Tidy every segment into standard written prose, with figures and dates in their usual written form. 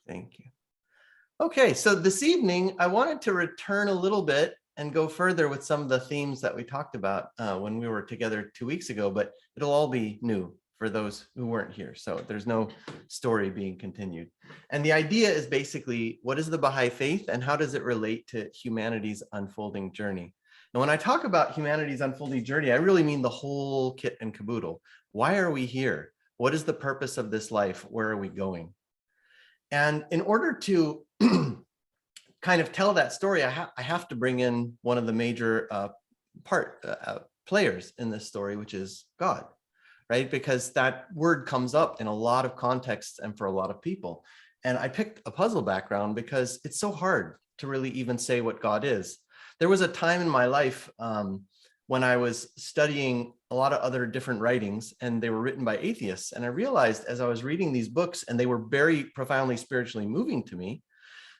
Thank you. Okay, so this evening, I wanted to return a little bit and go further with some of the themes that we talked about when we were together 2 weeks ago, but it'll all be new for those who weren't here. So there's no story being continued. And the idea is basically, what is the Baha'i Faith and how does it relate to humanity's unfolding journey? And when I talk about humanity's unfolding journey, I really mean the whole kit and caboodle. Why are we here? What is the purpose of this life? Where are we going? And in order to kind of tell that story, I have to bring in one of the major players in this story, which is God, right? Because that word comes up in a lot of contexts and for a lot of people. And I picked a puzzle background because it's so hard to really even say what God is. There was a time in my life when I was studying a lot of other different writings, and they were written by atheists. And I realized as I was reading these books, and they were very profoundly spiritually moving to me,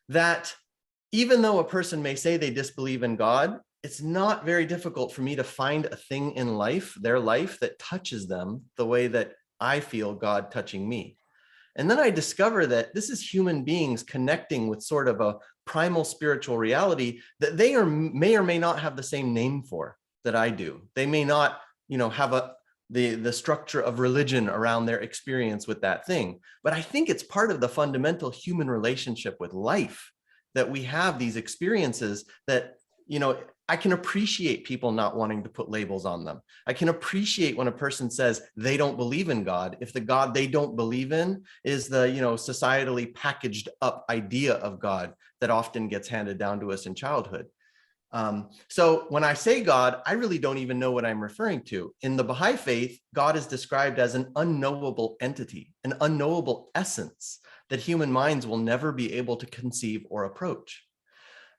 that even though a person may say they disbelieve in God, it's not very difficult for me to find a thing in life, their life, that touches them the way that I feel God touching me. And then I discover that this is human beings connecting with sort of a primal spiritual reality that they may or may not have the same name for that I do. They may not, have the structure of religion around their experience with that thing. But I think it's part of the fundamental human relationship with life that we have these experiences that, I can appreciate people not wanting to put labels on them. I can appreciate when a person says they don't believe in God, if the God they don't believe in is the, societally packaged up idea of God that often gets handed down to us in childhood. So when I say God, I really don't even know what I'm referring to. In the Baha'i Faith, God is described as an unknowable entity, an unknowable essence that human minds will never be able to conceive or approach.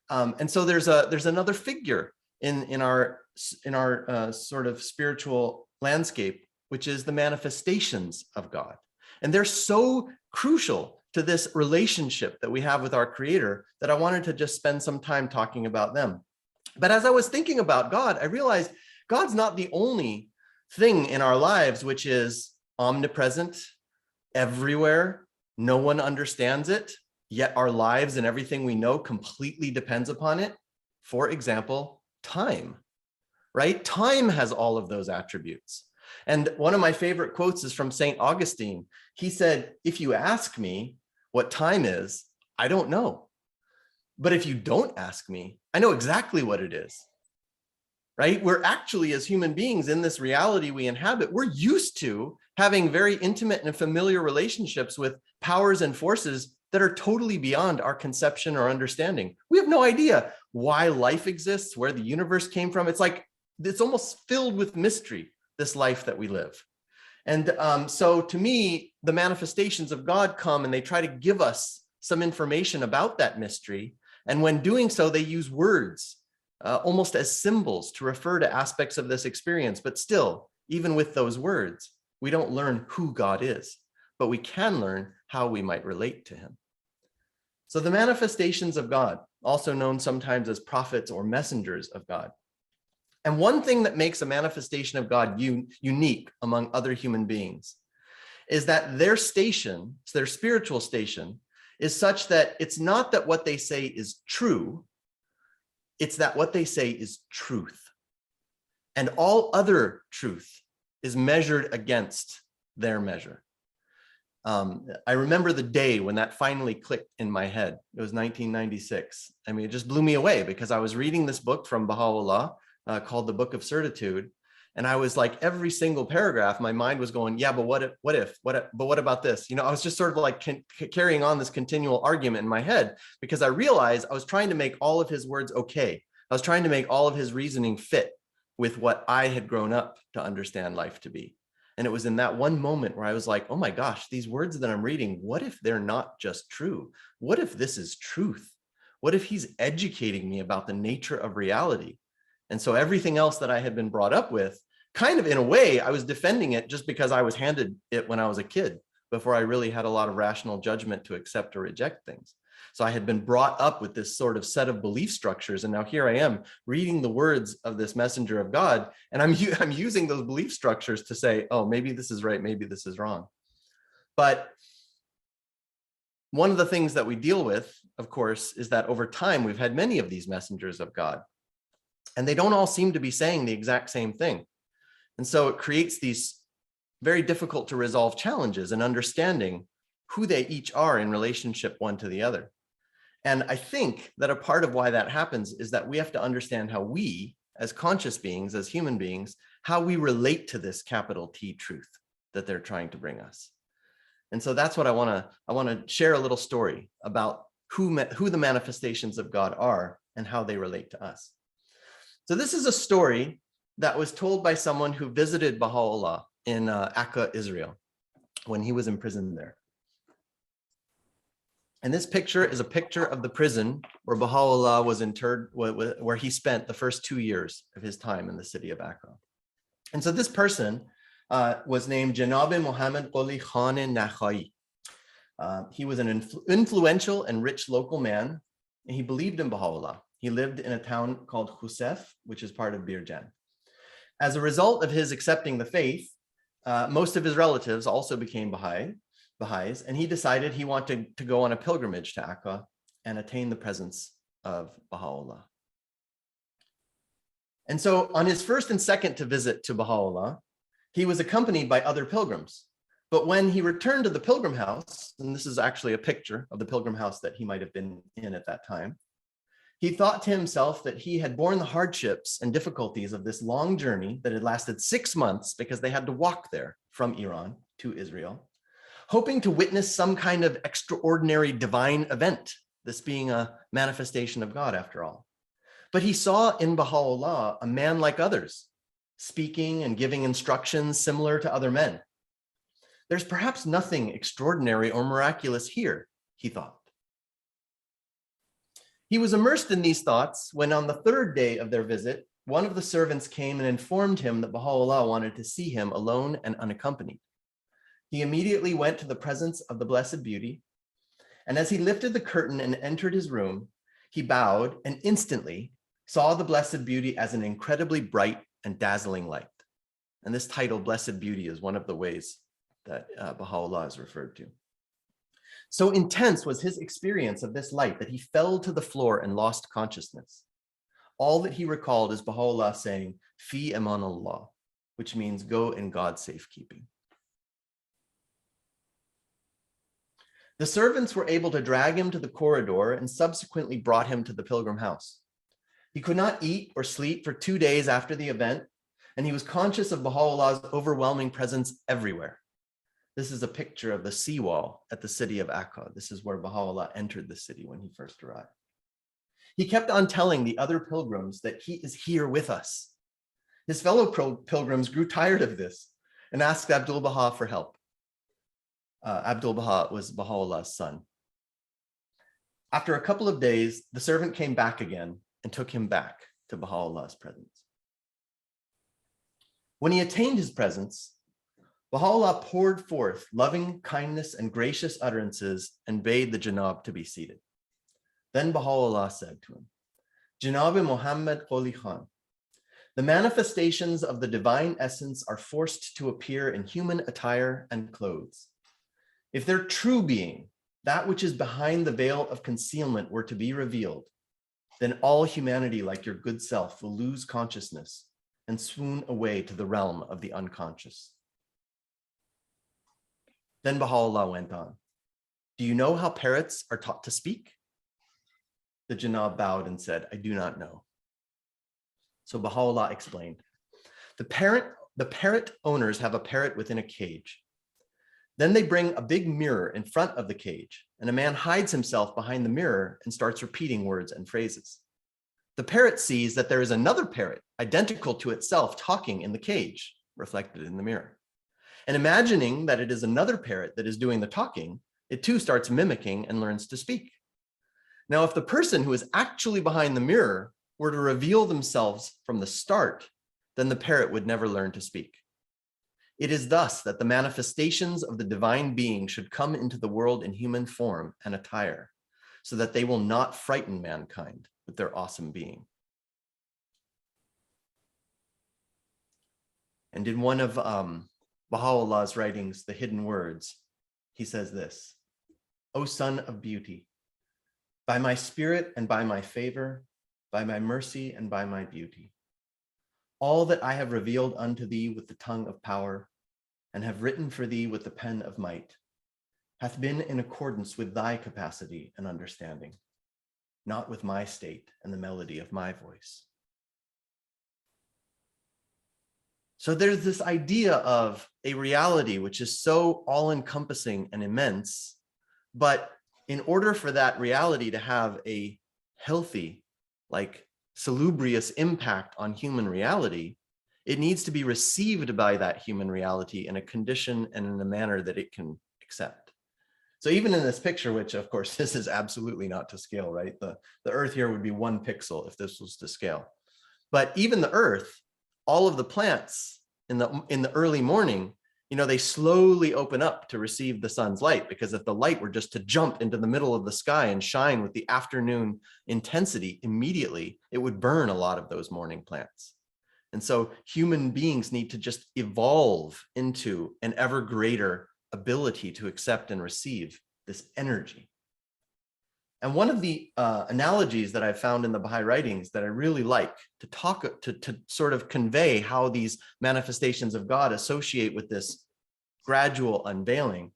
And so there's another figure in our sort of spiritual landscape, which is the manifestations of God. And they're so crucial to this relationship that we have with our Creator that I wanted to just spend some time talking about them. But as I was thinking about God, I realized God's not the only thing in our lives which is omnipresent, everywhere. No one understands it, yet our lives and everything we know completely depends upon it. For example, time, right? Time has all of those attributes. And one of my favorite quotes is from St. Augustine. He said, if you ask me what time is, I don't know. But if you don't ask me, I know exactly what it is, right? We're actually, as human beings in this reality we inhabit, we're used to having very intimate and familiar relationships with powers and forces that are totally beyond our conception or understanding. We have no idea why life exists, where the universe came from. It's like, it's almost filled with mystery, this life that we live. And so to me, the manifestations of God come and they try to give us some information about that mystery. And when doing so, they use words almost as symbols to refer to aspects of this experience. But still, even with those words, we don't learn who God is, but we can learn how we might relate to him. So the manifestations of God, also known sometimes as prophets or messengers of God. And one thing that makes a manifestation of God unique among other human beings is that their station, their spiritual station, is such that it's not that what they say is true, it's that what they say is truth. And all other truth is measured against their measure. I remember the day when that finally clicked in my head. It was 1996. I mean, it just blew me away because I was reading this book from Baha'u'llah called The Book of Certitude. And I was like, every single paragraph, my mind was going, yeah, but but what about this? I was just sort of like carrying on this continual argument in my head because I realized I was trying to make all of his words okay. I was trying to make all of his reasoning fit with what I had grown up to understand life to be. And it was in that one moment where I was like, oh my gosh, these words that I'm reading, what if they're not just true? What if this is truth? What if he's educating me about the nature of reality? And so everything else that I had been brought up with, kind of in a way, I was defending it just because I was handed it when I was a kid, before I really had a lot of rational judgment to accept or reject things. So I had been brought up with this sort of set of belief structures. And now here I am reading the words of this messenger of God. And I'm using those belief structures to say, oh, maybe this is right, maybe this is wrong. But One of the things that we deal with, of course, is that over time, we've had many of these messengers of God, and they don't all seem to be saying the exact same thing. And so it creates these very difficult to resolve challenges in understanding who they each are in relationship one to the other. And I think that a part of why that happens is that we have to understand how we, as conscious beings, as human beings, how we relate to this capital T truth that they're trying to bring us. And so that's what I want to share a little story about who the manifestations of God are and how they relate to us. So this is a story that was told by someone who visited Baha'u'llah in Akka, Israel, when he was imprisoned there. And this picture is a picture of the prison where Baha'u'llah was interred, where he spent the first 2 years of his time in the city of Akka. And so this person was named Janabi Muhammad Qoli Khan Nakhai. He was an influential and rich local man, and he believed in Baha'u'llah. He lived in a town called Khusef, which is part of Birjan. As a result of his accepting the faith, most of his relatives also became Baha'is, and he decided he wanted to go on a pilgrimage to Akka and attain the presence of Baha'u'llah. And so on his first and second visit to Baha'u'llah, he was accompanied by other pilgrims. But when he returned to the pilgrim house, and this is actually a picture of the pilgrim house that he might have been in at that time, he thought to himself that he had borne the hardships and difficulties of this long journey that had lasted 6 months because they had to walk there from Iran to Israel, hoping to witness some kind of extraordinary divine event, this being a manifestation of God after all. But he saw in Baha'u'llah a man like others, speaking and giving instructions similar to other men. There's perhaps nothing extraordinary or miraculous here, he thought. He was immersed in these thoughts when on the third day of their visit, one of the servants came and informed him that Baha'u'llah wanted to see him alone and unaccompanied. He immediately went to the presence of the Blessed Beauty, and as he lifted the curtain and entered his room, he bowed and instantly saw the Blessed Beauty as an incredibly bright and dazzling light. And this title, Blessed Beauty, is one of the ways that Baha'u'llah is referred to. So intense was his experience of this light that he fell to the floor and lost consciousness. All that he recalled is Baha'u'llah saying, Fi aman Allah, which means go in God's safekeeping. The servants were able to drag him to the corridor and subsequently brought him to the pilgrim house. He could not eat or sleep for 2 days after the event, and he was conscious of Baha'u'llah's overwhelming presence everywhere. This is a picture of the seawall at the city of Akka. This is where Baha'u'llah entered the city when he first arrived. He kept on telling the other pilgrims that he is here with us. His fellow pilgrims grew tired of this and asked Abdul Baha for help. Abdul Baha was Baha'u'llah's son. After a couple of days, the servant came back again and took him back to Baha'u'llah's presence. When he attained his presence, Baha'u'llah poured forth loving kindness and gracious utterances and bade the Janab to be seated. Then Baha'u'llah said to him, Janab Muhammad Qoli Khan, the manifestations of the divine essence are forced to appear in human attire and clothes. If their true being, that which is behind the veil of concealment, were to be revealed, then all humanity, like your good self, will lose consciousness and swoon away to the realm of the unconscious. Then Baha'u'llah went on, do you know how parrots are taught to speak? The Janab bowed and said, I do not know. So Baha'u'llah explained, the parrot owners have a parrot within a cage. Then they bring a big mirror in front of the cage, and a man hides himself behind the mirror and starts repeating words and phrases. The parrot sees that there is another parrot identical to itself talking in the cage, reflected in the mirror. And imagining that it is another parrot that is doing the talking, it too starts mimicking and learns to speak. Now, if the person who is actually behind the mirror were to reveal themselves from the start, then the parrot would never learn to speak. It is thus that the manifestations of the divine being should come into the world in human form and attire, so that they will not frighten mankind with their awesome being. And in one of Baha'u'llah's writings, The Hidden Words, he says this, O Son of Beauty, by my spirit and by my favor, by my mercy and by my beauty. All that I have revealed unto thee with the tongue of power, and have written for thee with the pen of might, hath been in accordance with thy capacity and understanding, not with my state and the melody of my voice. So there's this idea of a reality which is so all-encompassing and immense, but in order for that reality to have a healthy, like salubrious impact on human reality, it needs to be received by that human reality in a condition and in a manner that it can accept. So even in this picture, which of course, this is absolutely not to scale, right? The earth here would be 1 pixel if this was to scale. But even the earth, all of the plants in the early morning, they slowly open up to receive the sun's light, because if the light were just to jump into the middle of the sky and shine with the afternoon intensity immediately, it would burn a lot of those morning plants. And so human beings need to just evolve into an ever greater ability to accept and receive this energy. And one of the analogies that I've found in the Baha'i writings that I really like to sort of convey how these manifestations of God associate with this gradual unveiling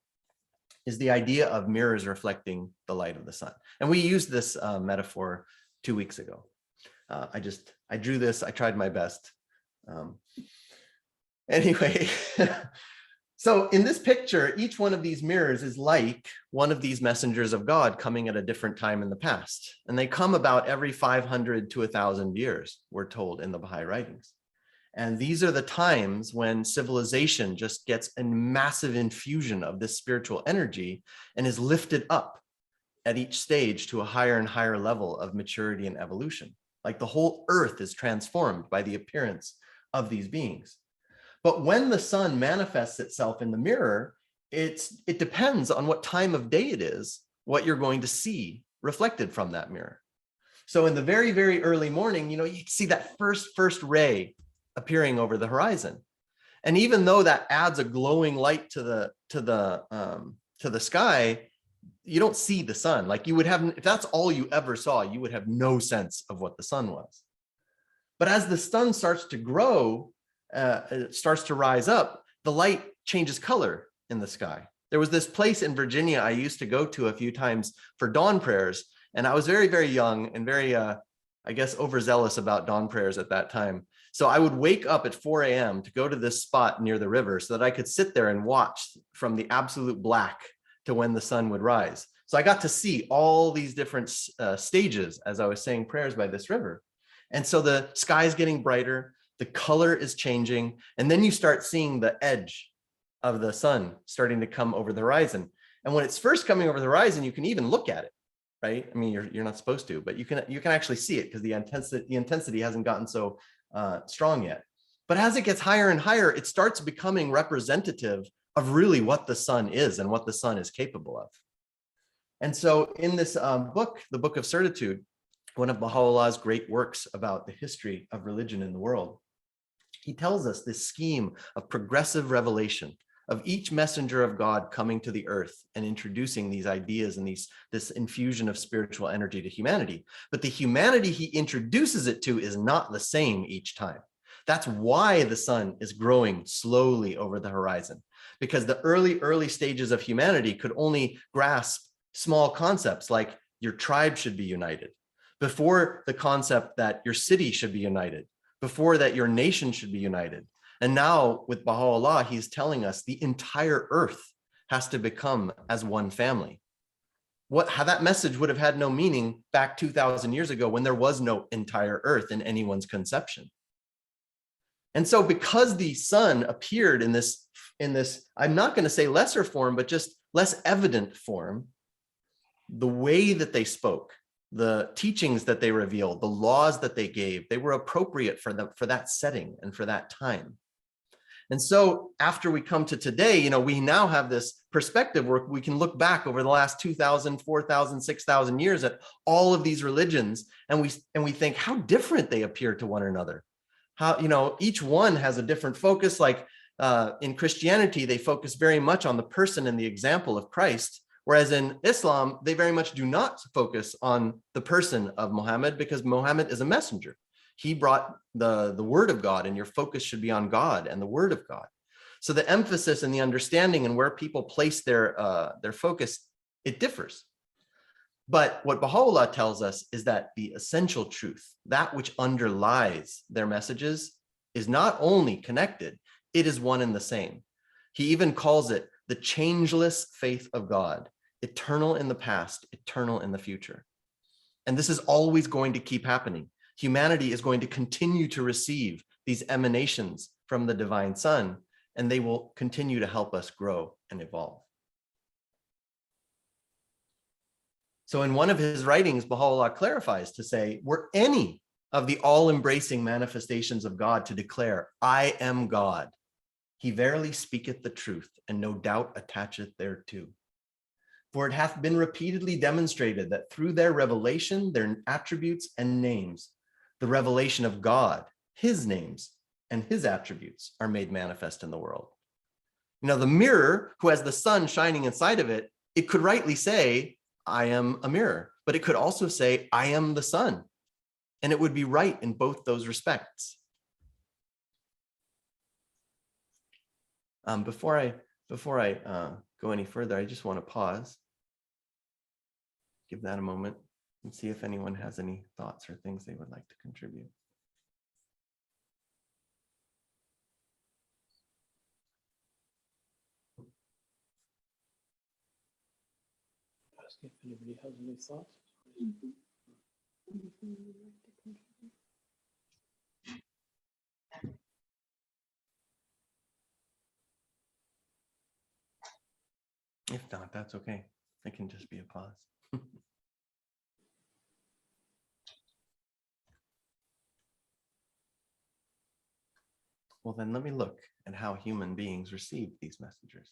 is the idea of mirrors reflecting the light of the sun. And we used this metaphor 2 weeks ago. I drew this, I tried my best. Anyway, so in this picture, each one of these mirrors is like one of these messengers of God coming at a different time in the past. And they come about every 500 to 1,000 years, we're told in the Baha'i writings. And these are the times when civilization just gets a massive infusion of this spiritual energy and is lifted up at each stage to a higher and higher level of maturity and evolution. Like the whole earth is transformed by the appearance of these beings. But when the sun manifests itself in the mirror, it depends on what time of day it is, what you're going to see reflected from that mirror. So in the very, very early morning, you see that first ray appearing over the horizon. And even though that adds a glowing light to the sky, you don't see the sun. Like you would have, if that's all you ever saw, you would have no sense of what the sun was. But as the sun starts to grow, it starts to rise up, the light changes color in the sky. There was this place in Virginia I used to go to a few times for dawn prayers. And I was very, very young and very, I guess, overzealous about dawn prayers at that time. So I would wake up at 4 a.m. to go to this spot near the river so that I could sit there and watch from the absolute black to when the sun would rise. So I got to see all these different stages as I was saying prayers by this river. And so the sky is getting brighter, the color is changing, and then you start seeing the edge of the sun starting to come over the horizon. And when it's first coming over the horizon, you can even look at it, right? I mean, you're not supposed to, but you can actually see it because the intensity hasn't gotten so strong yet. But as it gets higher and higher, it starts becoming representative of really what the sun is and what the sun is capable of. And so in this book, the Book of Certitude, one of Baha'u'llah's great works about the history of religion in the world, he tells us this scheme of progressive revelation of each messenger of God coming to the earth and introducing these ideas and this infusion of spiritual energy to humanity. But the humanity he introduces it to is not the same each time. That's why the sun is growing slowly over the horizon, because the early stages of humanity could only grasp small concepts like your tribe should be united, before the concept that your city should be united, before that your nation should be united. And now with Baha'u'llah, he's telling us the entire earth has to become as one family. How that message would have had no meaning back 2,000 years ago when there was no entire earth in anyone's conception. And so because the sun appeared in this, I'm not going to say lesser form, but just less evident form, the way that they spoke, the teachings that they revealed, the laws that they gave, they were appropriate for that setting and for that time. And so after we come to today, we now have this perspective where we can look back over the last 2,000, 4,000, 6,000 years at all of these religions, and we think how different they appear to one another. How, each one has a different focus. Like in Christianity, they focus very much on the person and the example of Christ, Whereas in Islam, they very much do not focus on the person of Muhammad, because Muhammad is a messenger. He brought the word of God, and your focus should be on God and the word of God. So the emphasis and the understanding and where people place their focus, it differs. But what Baha'u'llah tells us is that the essential truth, that which underlies their messages, is not only connected, it is one and the same. He even calls it the changeless faith of God, eternal in the past, eternal in the future. And this is always going to keep happening. Humanity is going to continue to receive these emanations from the divine Son, and they will continue to help us grow and evolve. So in one of his writings, Baha'u'llah clarifies to say, were any of the all-embracing manifestations of God to declare, I am God, he verily speaketh the truth, and no doubt attacheth thereto. For it hath been repeatedly demonstrated that through their revelation, their attributes and names, the revelation of God, his names and his attributes are made manifest in the world. You know, the mirror, who has the sun shining inside of it, it could rightly say, I am a mirror, but it could also say, I am the sun. And it would be right in both those respects. Before I go any further, I just want to pause, give that a moment, and see if anyone has any thoughts or things they would like to contribute. Ask if anybody has any thoughts. If not, that's okay. It can just be a pause. Well, then let me look at how human beings receive these messengers.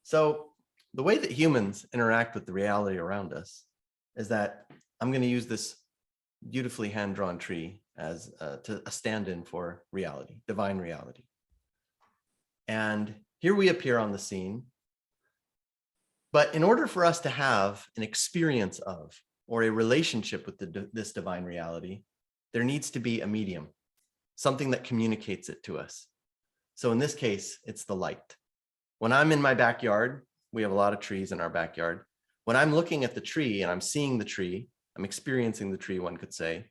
So the way that humans interact with the reality around us is that I'm going to use this beautifully hand-drawn tree as a stand-in for reality, divine reality. And here we appear on the scene. But in order for us to have an experience of or a relationship with this divine reality, there needs to be a medium, something that communicates it to us. So in this case, it's the light. When I'm in my backyard, we have a lot of trees in our backyard. When I'm looking at the tree and I'm seeing the tree, I'm experiencing the tree, one could say,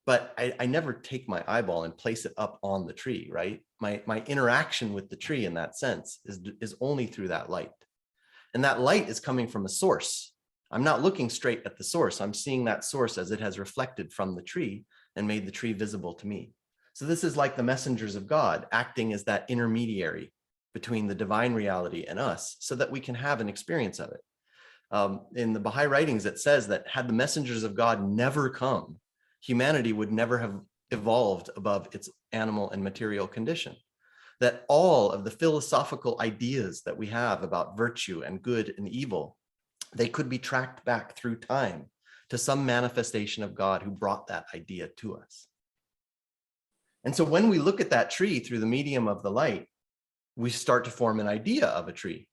but I never take my eyeball and place it up on the tree, right? My interaction with the tree in that sense is only through that light. And that light is coming from a source. I'm not looking straight at the source. I'm seeing that source as it has reflected from the tree and made the tree visible to me. So this is like the messengers of God acting as that intermediary between the divine reality and us so that we can have an experience of it. In the Baha'i writings, it says that had the messengers of God never come, humanity would never have evolved above its animal and material condition. That all of the philosophical ideas that we have about virtue and good and evil, they could be tracked back through time to some manifestation of God who brought that idea to us. And so when we look at that tree through the medium of the light, we start to form an idea of a tree.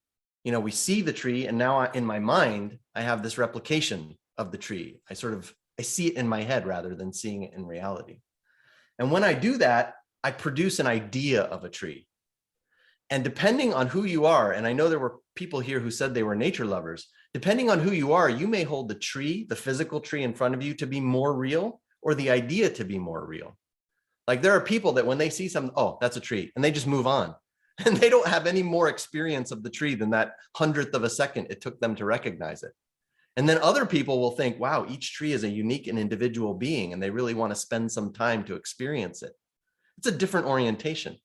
You know, we see the tree, and now in my mind, I have this replication of the tree. I see it in my head rather than seeing it in reality. And when I do that, I produce an idea of a tree. And depending on who you are, and I know there were people here who said they were nature lovers, depending on who you are, you may hold the tree, the physical tree in front of you, to be more real, or the idea to be more real. Like there are people that when they see something, oh, that's a tree, and they just move on. And they don't have any more experience of the tree than that 100th of a second it took them to recognize it. And then other people will think, wow, each tree is a unique and individual being, and they really want to spend some time to experience it. It's a different orientation.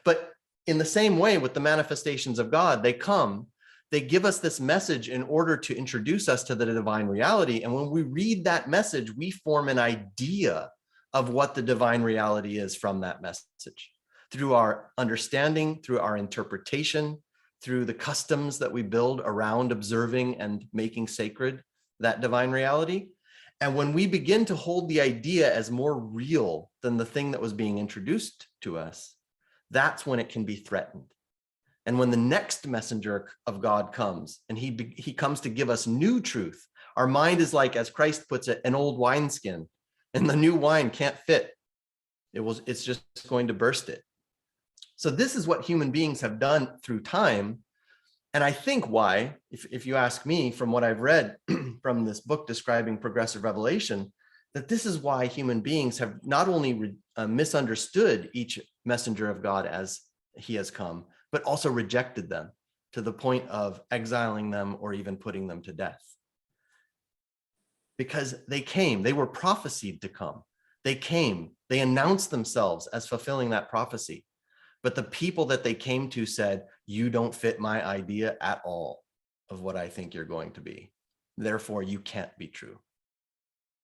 But in the same way with the manifestations of God, they come, they give us this message in order to introduce us to the divine reality. And when we read that message, we form an idea of what the divine reality is from that message. Through our understanding, through our interpretation, through the customs that we build around observing and making sacred that divine reality. And when we begin to hold the idea as more real than the thing that was being introduced to us, that's when it can be threatened. And when the next messenger of God comes, and he comes to give us new truth, our mind is like, as Christ puts it, an old wineskin, and the new wine can't fit. It's just going to burst it. So this is what human beings have done through time. And I think why, if you ask me, from what I've read from this book describing progressive revelation, that this is why human beings have not only misunderstood each messenger of God as he has come, but also rejected them to the point of exiling them or even putting them to death. Because they came, they were prophesied to come. They came, they announced themselves as fulfilling that prophecy. But the people that they came to said, you don't fit my idea at all of what I think you're going to be. Therefore, you can't be true.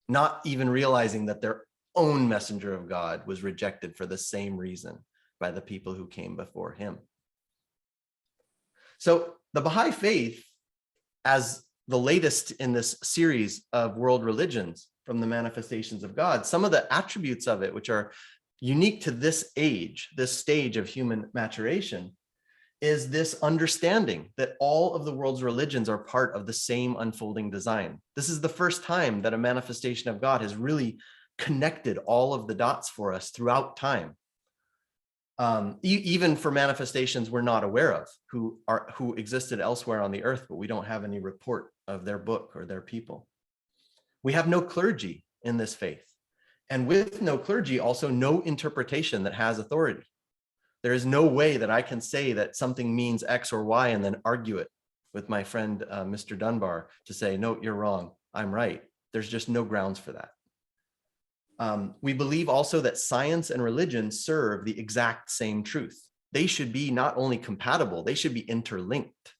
Not even realizing that their own messenger of God was rejected for the same reason by the people who came before him. So the Baha'i Faith, as the latest in this series of world religions from the manifestations of God, some of the attributes of it, which are unique to this age, this stage of human maturation, is this understanding that all of the world's religions are part of the same unfolding design. This is the first time that a manifestation of God has really connected all of the dots for us throughout time. Even for manifestations we're not aware of, who existed elsewhere on the earth, but we don't have any report of their book or their people. We have no clergy in this faith. And with no clergy, also no interpretation that has authority. There is no way that I can say that something means X or Y and then argue it with my friend, Mr. Dunbar, to say, no, you're wrong, I'm right. There's just no grounds for that. We believe also that science and religion serve the exact same truth. They should be not only compatible, they should be interlinked.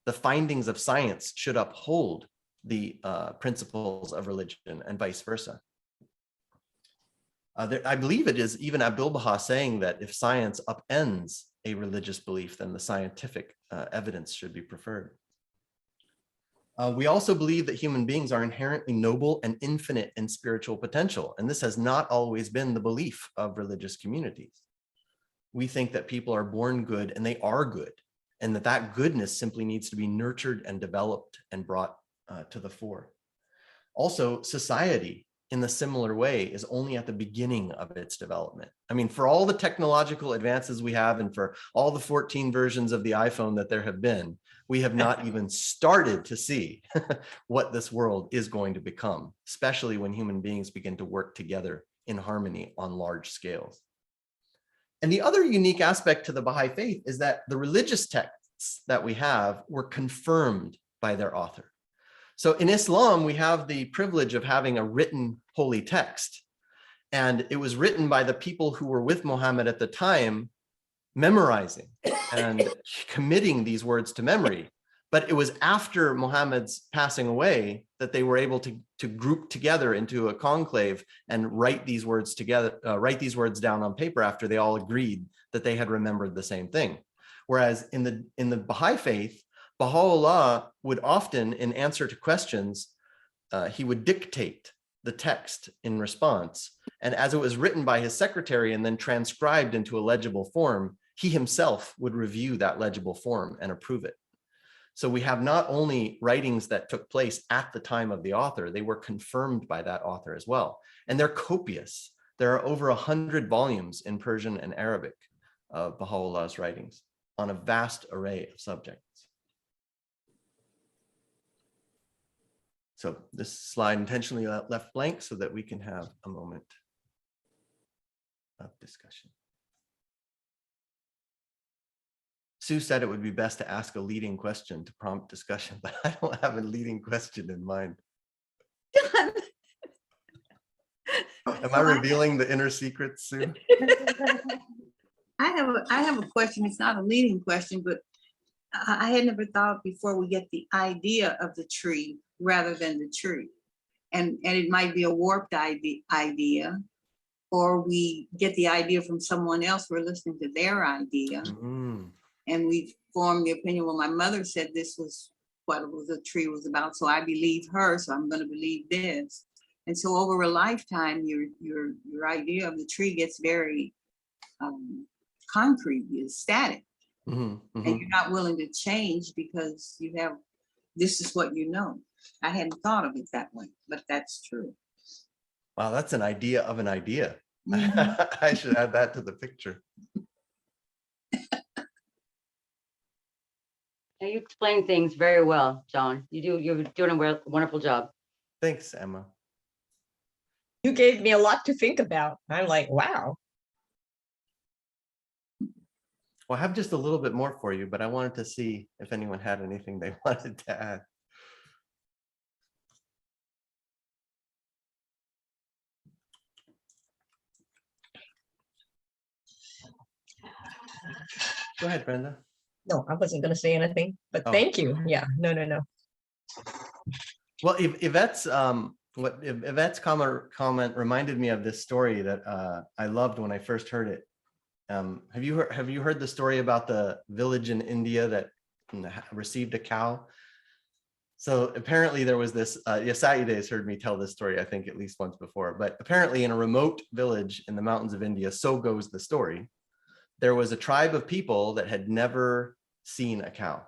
The findings of science should uphold the principles of religion and vice versa. I believe it is even Abdu'l-Baha saying that if science upends a religious belief, then the scientific evidence should be preferred. We also believe that human beings are inherently noble and infinite in spiritual potential, and this has not always been the belief of religious communities. We think that people are born good and they are good, and that goodness simply needs to be nurtured and developed and brought to the fore. Also, society, in the similar way, is only at the beginning of its development. I mean, for all the technological advances we have and for all the 14 versions of the iPhone that there have been, we have not even started to see what this world is going to become, especially when human beings begin to work together in harmony on large scales. And the other unique aspect to the Baha'i Faith is that the religious texts that we have were confirmed by their author. So in Islam, we have the privilege of having a written holy text. And it was written by the people who were with Muhammad at the time, memorizing and committing these words to memory. But it was after Muhammad's passing away that they were able to group together into a conclave and write these words together, write these words down on paper after they all agreed that they had remembered the same thing. Whereas in the Baha'i Faith, Baha'u'llah would often, in answer to questions, he would dictate the text in response. And as it was written by his secretary and then transcribed into a legible form, he himself would review that legible form and approve it. So we have not only writings that took place at the time of the author, they were confirmed by that author as well. And they're copious. There are over 100 volumes in Persian and Arabic of Baha'u'llah's writings on a vast array of subjects. So this slide intentionally left blank so that we can have a moment of discussion. Sue said it would be best to ask a leading question to prompt discussion, but I don't have a leading question in mind. Am I revealing the inner secrets, Sue? I have a question. It's not a leading question, but I had never thought before we get the idea of the tree rather than the tree. And it might be a warped idea, or we get the idea from someone else. We're listening to their idea. Mm-hmm. And we formed the opinion. Well, my mother said this was what the tree was about, so I believe her, so I'm going to believe this. And so over a lifetime, your idea of the tree gets very concrete, it's static. Mhm, And mhm. you're not willing to change because you have, this is what you know. I hadn't thought of it that way, but that's true. Wow, that's an idea of an idea. Mhm. I should add that to the picture. Yeah, you explain things very well, John. You're doing a wonderful job. Thanks, Emma. You gave me a lot to think about. I'm like, wow. Well, I have just a little bit more for you, but I wanted to see if anyone had anything they wanted to add. Go ahead, Brenda. No, I wasn't going to say anything, but Oh. thank you. Yeah, no. Well, Yvette's Yvette's comment reminded me of this story that I loved when I first heard it. Have you heard the story about the village in India that received a cow? So apparently there was this, Yasaides has heard me tell this story, I think at least once before, but apparently in a remote village in the mountains of India, so goes the story, there was a tribe of people that had never seen a cow.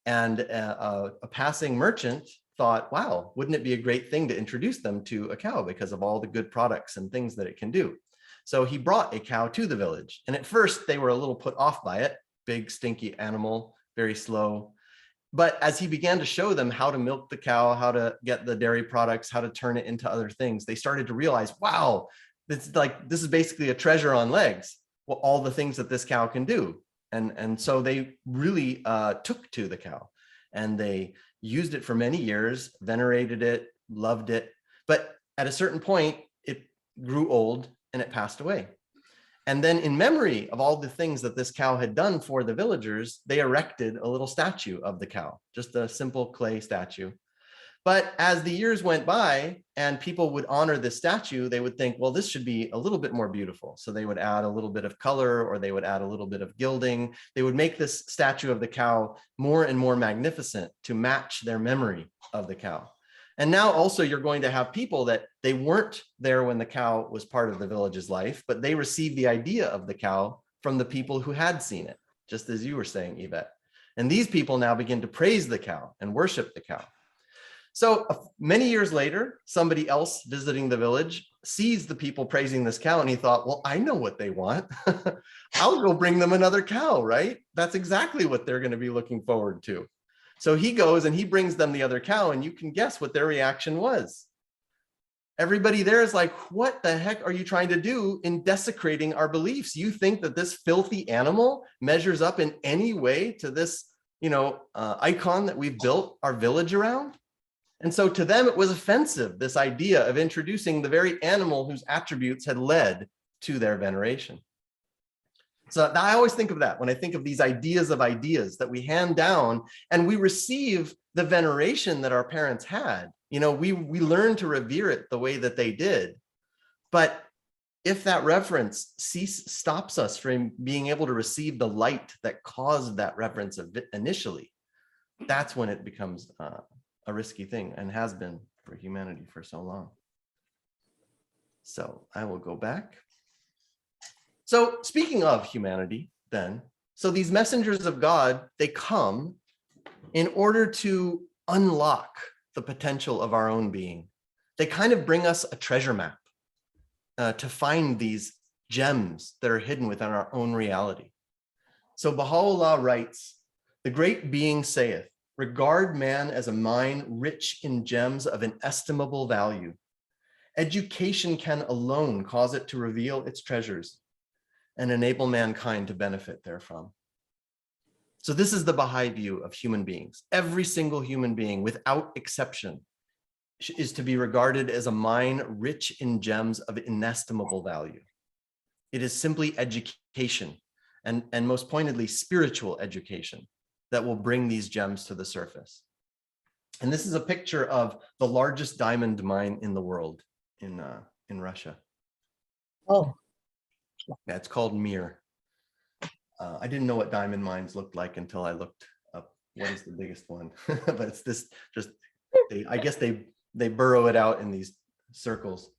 And a passing merchant thought, wow, wouldn't it be a great thing to introduce them to a cow because of all the good products and things that it can do? So he brought a cow to the village. And at first they were a little put off by it, big, stinky animal, very slow. But as he began to show them how to milk the cow, how to get the dairy products, how to turn it into other things, they started to realize, wow, this is basically a treasure on legs. Well, all the things that this cow can do. And so they really took to the cow, and they used it for many years, venerated it, loved it. But at a certain point, it grew old and it passed away. And then in memory of all the things that this cow had done for the villagers, they erected a little statue of the cow, just a simple clay statue. But as the years went by and people would honor this statue, they would think, well, this should be a little bit more beautiful. So they would add a little bit of color, or they would add a little bit of gilding. They would make this statue of the cow more and more magnificent to match their memory of the cow. And now also you're going to have people that they weren't there when the cow was part of the village's life, but they received the idea of the cow from the people who had seen it, just as you were saying, Yvette. And these people now begin to praise the cow and worship the cow. So many years later, somebody else visiting the village sees the people praising this cow, and he thought, well, I know what they want. I'll go bring them another cow, right? That's exactly what they're going to be looking forward to. So he goes and he brings them the other cow, and you can guess what their reaction was. Everybody there is like, what the heck are you trying to do in desecrating our beliefs? You think that this filthy animal measures up in any way to this, icon that we've built our village around? And so to them, it was offensive, this idea of introducing the very animal whose attributes had led to their veneration. So I always think of that when I think of these ideas of ideas that we hand down, and we receive the veneration that our parents had. We learn to revere it the way that they did. But if that reverence stops us from being able to receive the light that caused that reverence initially, that's when it becomes a risky thing, and has been for humanity for so long. So I will go back. So speaking of humanity then, so these messengers of God, they come in order to unlock the potential of our own being. They kind of bring us a treasure map to find these gems that are hidden within our own reality. So Baha'u'llah writes, "The great being saith, regard man as a mine rich in gems of inestimable value. Education can alone cause it to reveal its treasures and enable mankind to benefit therefrom." So this is the Baha'i view of human beings. Every single human being, without exception, is to be regarded as a mine rich in gems of inestimable value. It is simply education, and most pointedly, spiritual education, that will bring these gems to the surface. And this is a picture of the largest diamond mine in the world in Russia. Oh, Yeah, it's called Mir. I didn't know what diamond mines looked like until I looked up what is the biggest one. But it's this, I guess they burrow it out in these circles.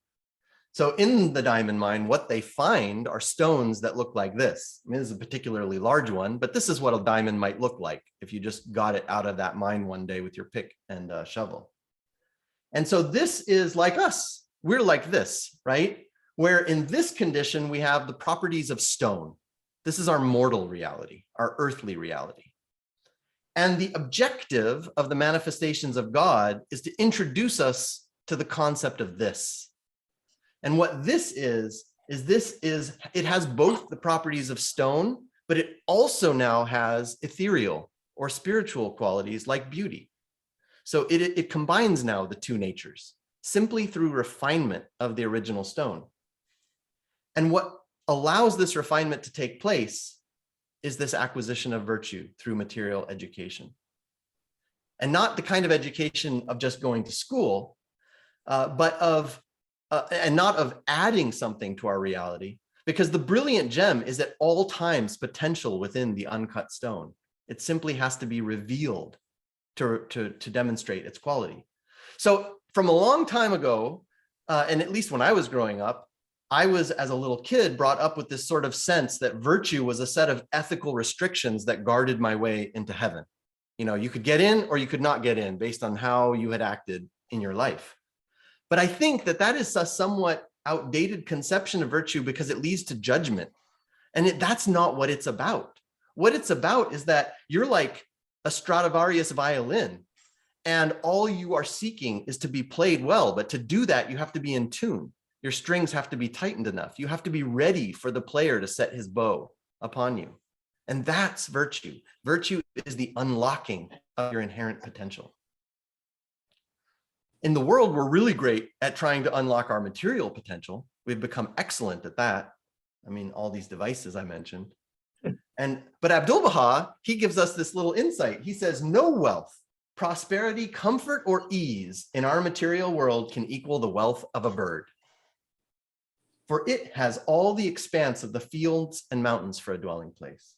So in the diamond mine, what they find are stones that look like this. I mean, this is a particularly large one, but this is what a diamond might look like if you just got it out of that mine one day with your pick and shovel. And so this is like us. We're like this, right? Where in this condition, we have the properties of stone. This is our mortal reality, our earthly reality. And the objective of the manifestations of God is to introduce us to the concept of this. And what this is it has both the properties of stone, but it also now has ethereal or spiritual qualities like beauty. So it combines now the two natures simply through refinement of the original stone. And what allows this refinement to take place is this acquisition of virtue through material education. And not the kind of education of just going to school, but of, and not of adding something to our reality, because the brilliant gem is at all times potential within the uncut stone. It simply has to be revealed to demonstrate its quality. So from a long time ago, and at least when I was growing up, I was, as a little kid, brought up with this sort of sense that virtue was a set of ethical restrictions that guarded my way into heaven. You know, you could get in or you could not get in based on how you had acted in your life. But I think that that is a somewhat outdated conception of virtue because it leads to judgment. And that's not what it's about. What it's about is that you're like a Stradivarius violin, and all you are seeking is to be played well. But to do that, you have to be in tune. Your strings have to be tightened enough. You have to be ready for the player to set his bow upon you. And that's virtue. Virtue is the unlocking of your inherent potential. In the world, we're really great at trying to unlock our material potential. We've become excellent at that. I mean, all these devices I mentioned. But Abdu'l-Baha, he gives us this little insight. He says, no wealth, prosperity, comfort, or ease in our material world can equal the wealth of a bird. For it has all the expanse of the fields and mountains for a dwelling place,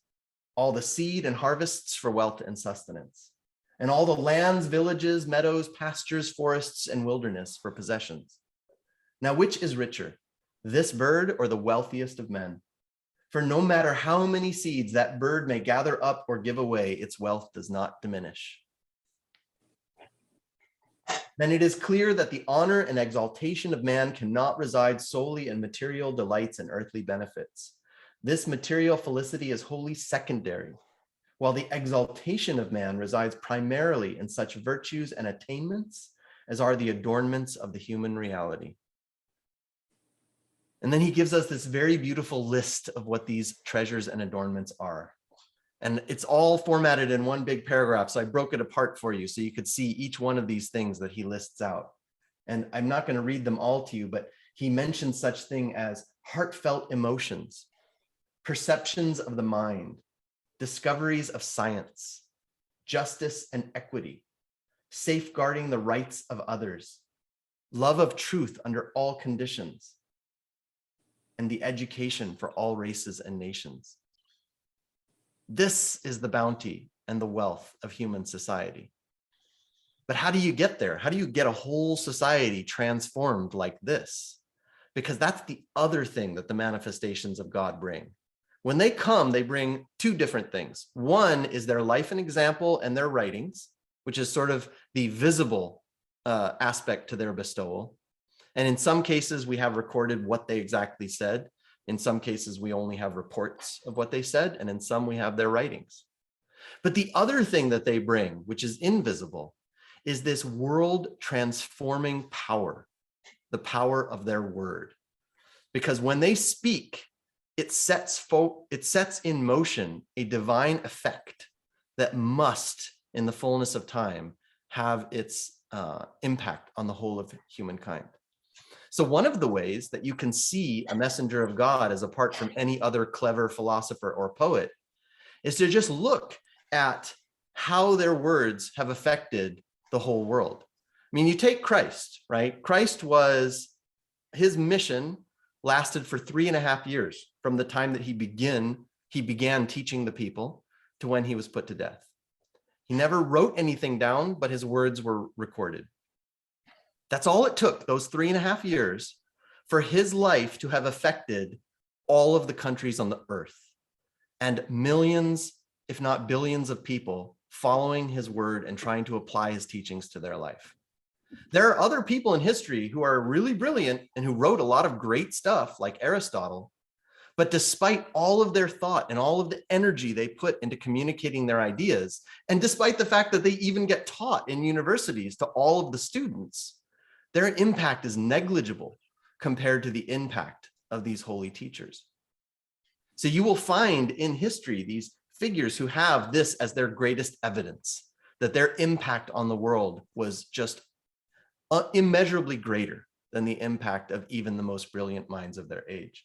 all the seed and harvests for wealth and sustenance, and all the lands, villages, meadows, pastures, forests, and wilderness for possessions. Now, which is richer, this bird or the wealthiest of men? For no matter how many seeds that bird may gather up or give away, its wealth does not diminish. Then it is clear that the honor and exaltation of man cannot reside solely in material delights and earthly benefits. This material felicity is wholly secondary, while the exaltation of man resides primarily in such virtues and attainments as are the adornments of the human reality. And then he gives us this very beautiful list of what these treasures and adornments are. And it's all formatted in one big paragraph. So I broke it apart for you so you could see each one of these things that he lists out. And I'm not going to read them all to you, but he mentions such thing as heartfelt emotions, perceptions of the mind, discoveries of science, justice and equity, safeguarding the rights of others, love of truth under all conditions, and the education for all races and nations. This is the bounty and the wealth of human society. But how do you get there? How do you get a whole society transformed like this? Because that's the other thing that the manifestations of God bring. When they come, they bring two different things. One is their life and example and their writings, which is sort of the visible aspect to their bestowal. And in some cases, we have recorded what they exactly said. In some cases, we only have reports of what they said, and in some we have their writings. But the other thing that they bring, which is invisible, is this world transforming power, the power of their word. Because when they speak, it sets in motion a divine effect that must, in the fullness of time, have its impact on the whole of humankind. So one of the ways that you can see a messenger of God as apart from any other clever philosopher or poet is to just look at how their words have affected the whole world. I mean, you take Christ, right? His mission lasted for 3.5 years from the time that he began teaching the people to when he was put to death. He never wrote anything down, but his words were recorded. That's all it took, those 3.5 years, for his life to have affected all of the countries on the earth and millions, if not billions of people following his word and trying to apply his teachings to their life. There are other people in history who are really brilliant and who wrote a lot of great stuff like Aristotle, but despite all of their thought and all of the energy they put into communicating their ideas, and despite the fact that they even get taught in universities to all of the students, their impact is negligible compared to the impact of these holy teachers. So you will find in history these figures who have this as their greatest evidence, that their impact on the world was just immeasurably greater than the impact of even the most brilliant minds of their age.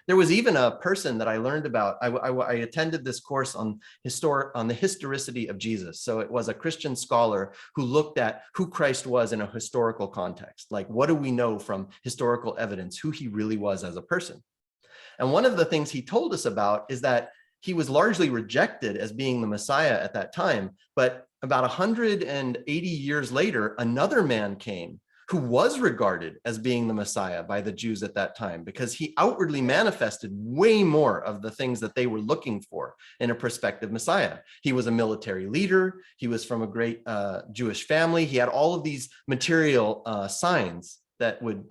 There was even a person that I learned about. I attended this course on the historicity of Jesus. So it was a Christian scholar who looked at who Christ was in a historical context. Like, what do we know from historical evidence, who he really was as a person? And one of the things he told us about is that he was largely rejected as being the Messiah at that time. But about 180 years later, another man came who was regarded as being the Messiah by the Jews at that time, because he outwardly manifested way more of the things that they were looking for in a prospective Messiah. He was a military leader. He was from a great Jewish family. He had all of these material signs that would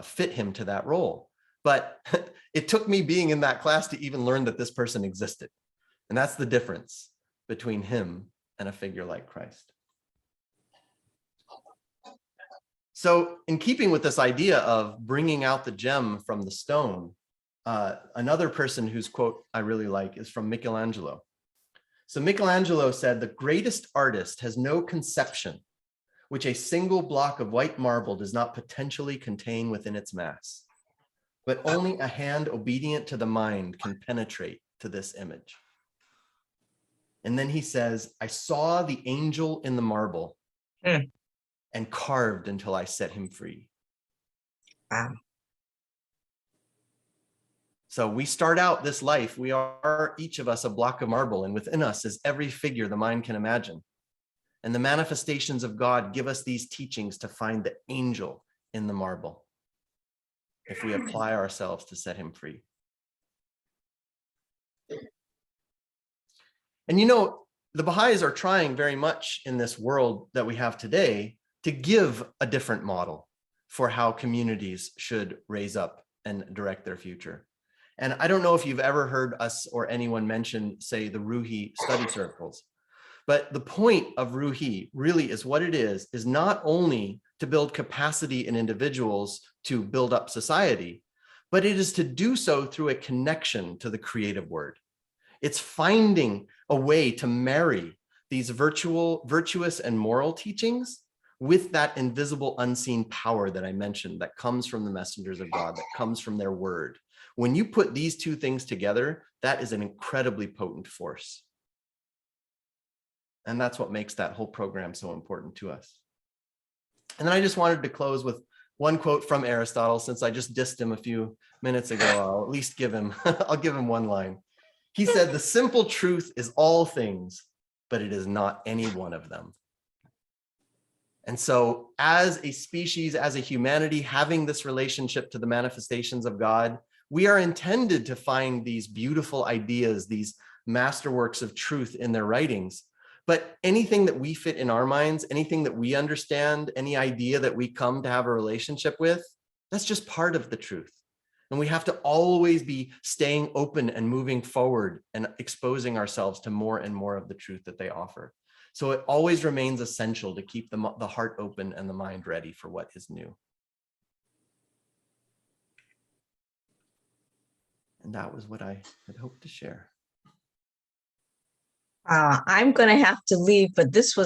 fit him to that role. But it took me being in that class to even learn that this person existed. And that's the difference between him and a figure like Christ. So in keeping with this idea of bringing out the gem from the stone, another person whose quote I really like is from Michelangelo. So Michelangelo said, "The greatest artist has no conception which a single block of white marble does not potentially contain within its mass, but only a hand obedient to the mind can penetrate to this image." And then he says, "I saw the angel in the marble and carved until I set him free." Wow. So we start out this life, we are each of us a block of marble, and within us is every figure the mind can imagine. And the manifestations of God give us these teachings to find the angel in the marble, if we apply ourselves to set him free. And you know, the Baha'is are trying very much in this world that we have today to give a different model for how communities should raise up and direct their future. And I don't know if you've ever heard us or anyone mention, say, the Ruhi study circles, but the point of Ruhi really is what it is not only to build capacity in individuals to build up society, but it is to do so through a connection to the creative word. It's finding a way to marry these virtuous and moral teachings with that invisible, unseen power that I mentioned that comes from the messengers of God, that comes from their word. When you put these two things together, that is an incredibly potent force. And that's what makes that whole program so important to us. And then I just wanted to close with one quote from Aristotle. Since I just dissed him a few minutes ago, I'll at least give him, I'll give him one line. He said, "The simple truth is all things, but it is not any one of them." And so as a species, as a humanity, having this relationship to the manifestations of God, we are intended to find these beautiful ideas, these masterworks of truth in their writings. But anything that we fit in our minds, anything that we understand, any idea that we come to have a relationship with, that's just part of the truth. And we have to always be staying open and moving forward and exposing ourselves to more and more of the truth that they offer. So it always remains essential to keep the heart open and the mind ready for what is new. And that was what I had hoped to share. I'm going to have to leave, but this was